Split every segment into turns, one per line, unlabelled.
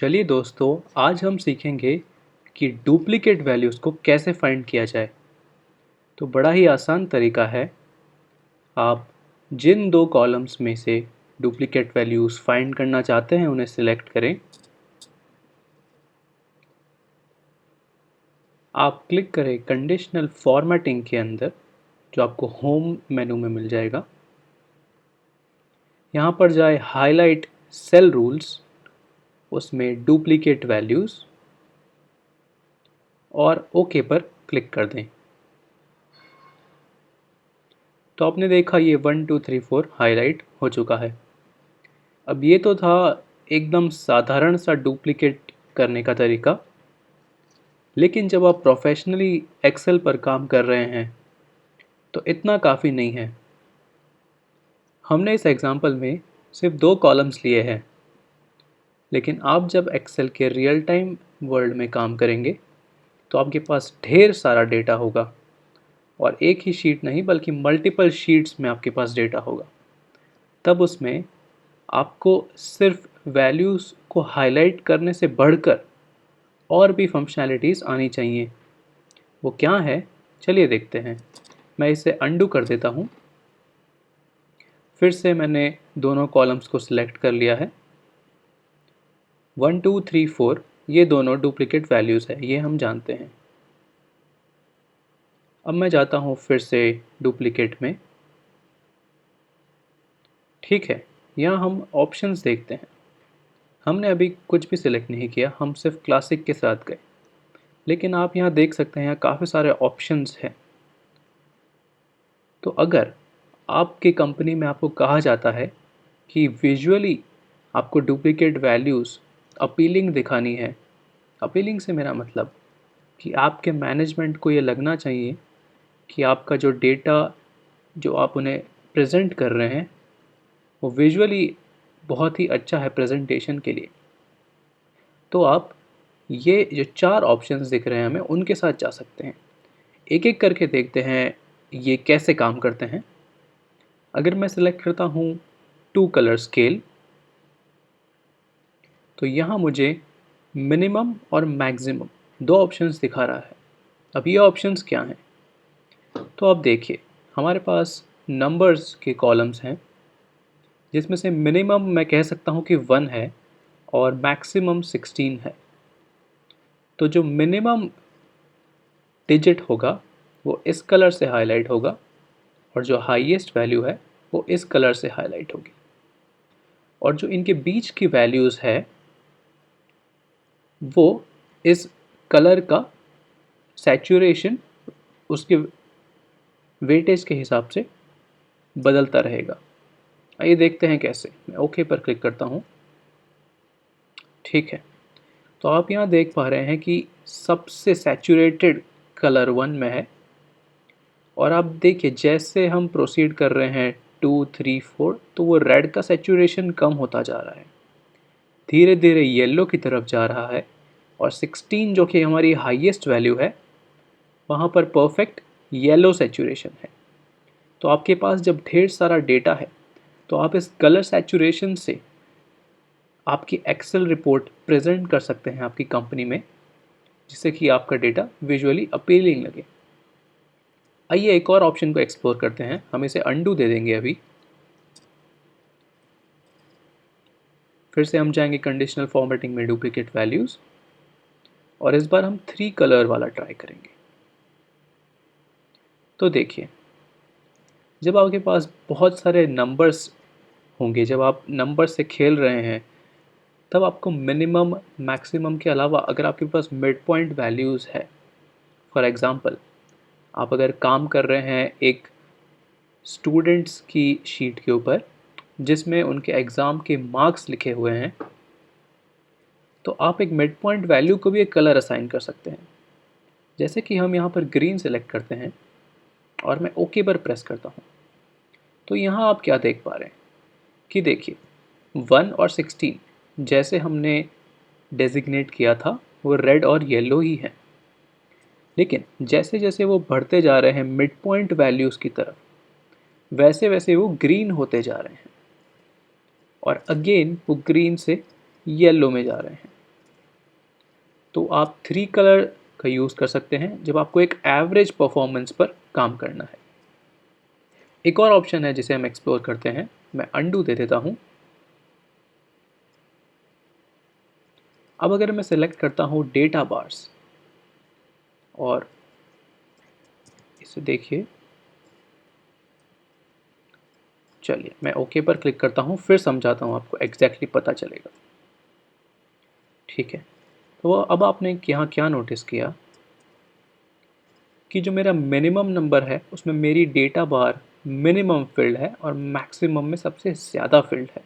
चलिए दोस्तों, आज हम सीखेंगे कि डुप्लीकेट वैल्यूज़ को कैसे फाइंड किया जाए। तो बड़ा ही आसान तरीका है। आप जिन दो कॉलम्स में से डुप्लीकेट वैल्यूज़ फाइंड करना चाहते हैं उन्हें सिलेक्ट करें। आप क्लिक करें कंडीशनल फॉर्मेटिंग के अंदर, जो आपको होम मेनू में मिल जाएगा। यहाँ पर जाए हाईलाइट सेल रूल्स, उसमें डुप्लीकेट वैल्यूज़ और ओके पर क्लिक कर दें। तो आपने देखा ये 1 2 3 4 हाईलाइट हो चुका है। अब ये तो था एकदम साधारण सा डुप्लीकेट करने का तरीका, लेकिन जब आप प्रोफेशनली एक्सेल पर काम कर रहे हैं तो इतना काफ़ी नहीं है। हमने इस एग्जांपल में सिर्फ दो कॉलम्स लिए हैं, लेकिन आप जब एक्सेल के रियल टाइम वर्ल्ड में काम करेंगे तो आपके पास ढेर सारा डेटा होगा, और एक ही शीट नहीं बल्कि मल्टीपल शीट्स में आपके पास डेटा होगा। तब उसमें आपको सिर्फ वैल्यूज़ को हाईलाइट करने से बढ़कर और भी फंक्शनैलिटीज़ आनी चाहिए। वो क्या है, चलिए देखते हैं। मैं इसे अंडू कर देता हूँ। फिर से मैंने दोनों कॉलम्स को सिलेक्ट कर लिया है। 1 2 3 4 ये दोनों डुप्लीकेट वैल्यूज़ है, ये हम जानते हैं। अब मैं जाता हूँ फिर से डुप्लीकेट में। ठीक है, यहाँ हम ऑप्शंस देखते हैं। हमने अभी कुछ भी सिलेक्ट नहीं किया, हम सिर्फ क्लासिक के साथ गए। लेकिन आप यहाँ देख सकते हैं, यहाँ काफ़ी सारे ऑप्शंस हैं। तो अगर आपकी कंपनी में आपको कहा जाता है कि विजुअली आपको डुप्लीकेट वैल्यूज़ अपीलिंग दिखानी है, अपीलिंग से मेरा मतलब कि आपके मैनेजमेंट को ये लगना चाहिए कि आपका जो डेटा जो आप उन्हें प्रेजेंट कर रहे हैं वो विजुअली बहुत ही अच्छा है प्रेजेंटेशन के लिए, तो आप ये जो चार ऑप्शंस दिख रहे हैं हमें, उनके साथ जा सकते हैं। एक एक करके देखते हैं ये कैसे काम करते हैं। अगर मैं सिलेक्ट करता हूँ टू कलर स्केल, तो यहाँ मुझे मिनिमम और मैक्सिमम दो ऑप्शंस दिखा रहा है। अब ये ऑप्शंस क्या हैं? तो अब देखिए, हमारे पास नंबर्स के कॉलम्स हैं, जिसमें से मिनिमम मैं कह सकता हूँ कि 1 है और मैक्सिमम 16 है। तो जो मिनिमम डिजिट होगा वो इस कलर से हाईलाइट होगा, और जो हाईएस्ट वैल्यू है वो इस कलर से हाईलाइट होगी। और जो इनके बीच की वैल्यूज़ है वो इस कलर का सैचुरेशन उसके वेटेज के हिसाब से बदलता रहेगा। आइए देखते हैं कैसे। मैं ओके पर क्लिक करता हूँ। ठीक है, तो आप यहाँ देख पा रहे हैं कि सबसे सैचुरेटेड कलर 1 में है। और आप देखिए, जैसे हम प्रोसीड कर रहे हैं 2 3 4, तो वो रेड का सैचुरेशन कम होता जा रहा है, धीरे धीरे येलो की तरफ जा रहा है, और 16 जो कि हमारी हाईएस्ट वैल्यू है, वहाँ पर परफेक्ट येलो सैचुरेशन है। तो आपके पास जब ढेर सारा डेटा है तो आप इस कलर सैचुरेशन से आपकी एक्सेल रिपोर्ट प्रेजेंट कर सकते हैं आपकी कंपनी में, जिससे कि आपका डेटा विजुअली अपीलिंग लगे। आइए एक और ऑप्शन को एक्सप्लोर करते हैं। हम इसे अंडू दे देंगे अभी। फिर से हम जाएंगे कंडीशनल फॉर्मेटिंग में डुप्लीकेट वैल्यूज़, और इस बार हम 3 कलर वाला ट्राई करेंगे। तो देखिए, जब आपके पास बहुत सारे नंबर्स होंगे, जब आप नंबर से खेल रहे हैं, तब आपको मिनिमम मैक्सिमम के अलावा अगर आपके पास मिड पॉइंट वैल्यूज़ है, फॉर एग्ज़ाम्पल आप अगर काम कर रहे हैं एक स्टूडेंट्स की शीट के ऊपर जिसमें उनके एग्ज़ाम के मार्क्स लिखे हुए हैं, तो आप एक मिड पॉइंट वैल्यू को भी एक कलर असाइन कर सकते हैं। जैसे कि हम यहाँ पर ग्रीन सेलेक्ट करते हैं और मैं ओके पर प्रेस करता हूँ, तो यहाँ आप क्या देख पा रहे हैं कि देखिए 1 और 16 जैसे हमने डेजिग्नेट किया था वो रेड और येलो ही है, लेकिन जैसे जैसे वो बढ़ते जा रहे हैं मिड पॉइंट वैल्यूज़ की तरफ, वैसे वैसे वो ग्रीन होते जा रहे हैं, और अगेन वो ग्रीन से येलो में जा रहे हैं। तो आप 3 कलर का यूज़ कर सकते हैं जब आपको एक एवरेज परफॉर्मेंस पर काम करना है। एक और ऑप्शन है जिसे हम एक्सप्लोर करते हैं, मैं अंडू दे देता हूँ। अब अगर मैं सेलेक्ट करता हूँ डेटा बार्स और इसे देखिए, चलिए मैं ओके पर क्लिक करता हूँ, फिर समझाता हूँ आपको, एग्जैक्टली पता चलेगा। ठीक है, तो अब आपने यहाँ क्या नोटिस किया कि जो मेरा मिनिमम नंबर है उसमें मेरी डेटा बार मिनिमम फील्ड है और मैक्सिमम में सबसे ज़्यादा फील्ड है।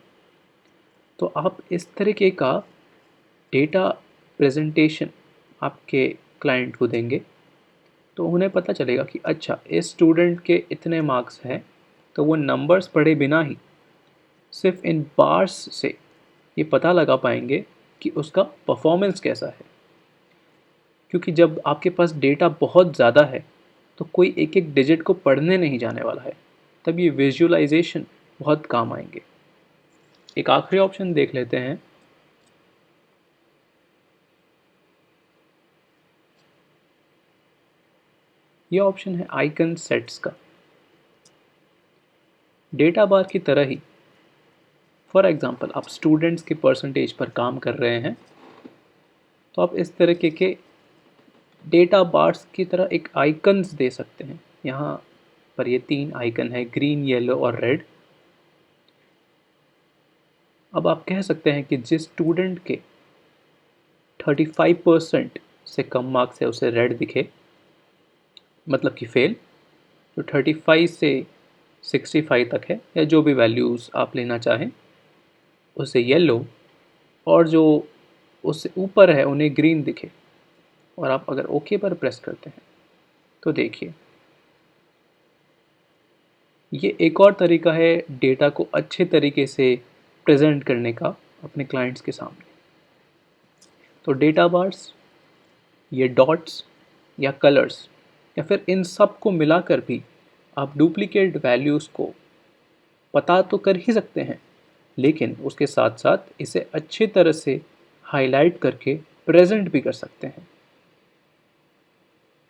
तो आप इस तरीके का डेटा प्रेजेंटेशन आपके क्लाइंट को देंगे तो उन्हें पता चलेगा कि अच्छा, इस स्टूडेंट के इतने मार्क्स हैं, तो वो नंबर्स पढ़े बिना ही सिर्फ इन बार्स से ये पता लगा पाएंगे कि उसका परफॉर्मेंस कैसा है। क्योंकि जब आपके पास डेटा बहुत ज़्यादा है तो कोई एक एक डिजिट को पढ़ने नहीं जाने वाला है, तब ये विजुअलाइजेशन बहुत काम आएंगे। एक आखिरी ऑप्शन देख लेते हैं। ये ऑप्शन है आइकन सेट्स का। डेटा बार की तरह ही, फॉर एग्जांपल आप स्टूडेंट्स के परसेंटेज पर काम कर रहे हैं, तो आप इस तरीके के डेटा बार्स की तरह एक आइकन्स दे सकते हैं। यहाँ पर ये 3 आइकन है, ग्रीन, येलो और रेड। अब आप कह सकते हैं कि जिस स्टूडेंट के 35% से कम मार्क्स है उसे रेड दिखे, मतलब कि फेल। जो 35 से 65 तक है या जो भी वैल्यूज़ आप लेना चाहें उसे येलो, और जो उससे ऊपर है उन्हें ग्रीन दिखे। और आप अगर ओके पर प्रेस करते हैं तो देखिए, ये एक और तरीका है डेटा को अच्छे तरीके से प्रेजेंट करने का अपने क्लाइंट्स के सामने। तो डेटा बार्स, ये डॉट्स या कलर्स या फिर इन सब को मिलाकर भी आप डुप्लीकेट वैल्यूज़ को पता तो कर ही सकते हैं, लेकिन उसके साथ साथ इसे अच्छी तरह से हाईलाइट करके प्रेजेंट भी कर सकते हैं।